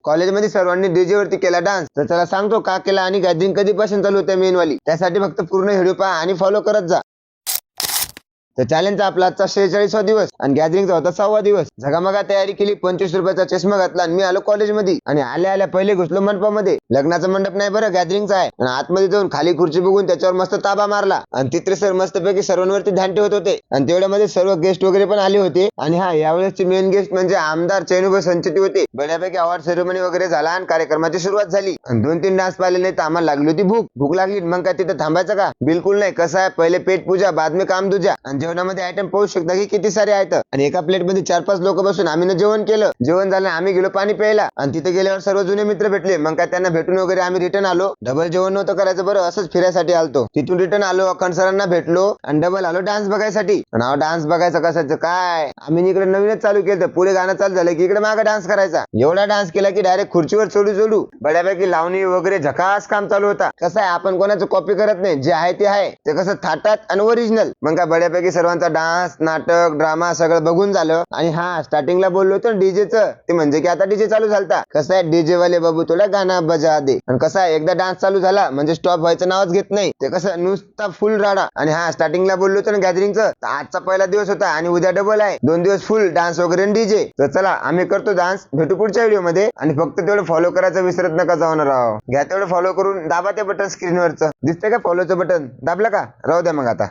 कॉलेजमध्ये सर्वांनी डीजे वरती केला डान्स. तर चला सांगतो का केला आणि गॅदरिंग कधीपासून चालू होते मेन वाली. त्यासाठी फक्त पूर्ण व्हिडिओ पहा आणि फॉलो करत जा. तर चॅलेंजचा आपला आजचा 46वा दिवस आणि गॅदरिंगचा होता 6वा दिवस. झगामगा तयारी केली, 25 रुपयाचा चष्मा घातला आणि मी आलो कॉलेजमध्ये. आणि आल्या आल्या पहिले घुसलो मंडपामध्ये. लग्नाचा मंडप नाही बरं, गॅदरिंगचा आहे. आणि आतमध्ये जाऊन खाली खुर्ची बघून त्याच्यावर मस्त ताबा मारला. आणि तिथे सर मस्तपैकी सर्वांवरती ध्यान ठेवत होते. आणि तेवढ्यामध्ये सर्व गेस्ट वगैरे पण आले होते. आणि हा यावेळेसचे मेन गेस्ट म्हणजे आमदार चैनुभाई संचेती होते. बऱ्यापैकी अवॉर्ड सेरेमनी वगैरे झाला आणि कार्यक्रमाची सुरुवात झाली. आणि 2-3 डान्स पाहिले नाही तर आम्हाला लागली होती भूक लागली. मग काय तिथे थांबायचं का? बिलकुल नाही. कसं आहे, पहिले पेट पूजा बाद में काम दूजा. आणि जेवणामध्ये आयटम पाहू शकता की किती सारे आहेत. आणि एका प्लेट मध्ये 4-5 लोक बसून आम्ही जेवण केलं. जेवण झालं, आम्ही गेलो पाणी प्यायला. आणि तिथे गेल्यावर सर्व जुने मित्र भेटले. मग काय त्यांना भेटून वगैरे आम्ही रिटर्न आलो. डबल जेवण नव्हतं करायचं बरं, असंच फिरायसाठी आलतो. तिथून रिटर्न आलो, अखंड सरांना भेटलो आणि डबल आलो डान्स बघायसाठी. आणि डान्स बघायचं कसायचं काय, आम्ही इकडे नवीनच चालू केलं. पुढे गाणं चालू झालं की इकडे मागे डान्स करायचा. एवढा डान्स केला की डायरेक्ट खुर्चीवर चढू बऱ्यापैकी लावणी वगैरे झकास काम चालू होता. कसं आहे, आपण कोणाचं कॉपी करत नाही, जे आहे ते आहे ते कसं थाटात आणि ओरिजिनल. मग काय बऱ्यापैकी सर्वांचा डान्स, नाटक, ड्रामा सगळं बघून झालं. आणि हा स्टार्टिंगला बोललो होतो डीजेचं, ते म्हणजे की आता डीजे चालू झालता. कसं आहे, डीजे वाले बाबू थोडा गाणं बजा दे. आणि कसं आहे, एकदा डान्स चालू झाला म्हणजे स्टॉप व्हायचं नावच घेत नाही. ते कसं नुसता फुल राडा. आणि हा स्टार्टिंगला बोललो होतो ना गॅदरिंगचं, तर आजचा पहिला दिवस होता आणि उद्या डबल आहे. 2 दिवस फुल डान्स वगैरे डीजे. तर चला आम्ही करतो डान्स, भेटू पुढच्या व्हिडिओ मध्ये. आणि फक्त तेवढं फॉलो करायचं विसरत नका जाऊ ना राव. घ्या तेवढं फॉलो करून, दाबा ते बटन स्क्रीनवरचं दिसतंय का फॉलोचं बटन, दाबलं का? राहू द्या मग आता.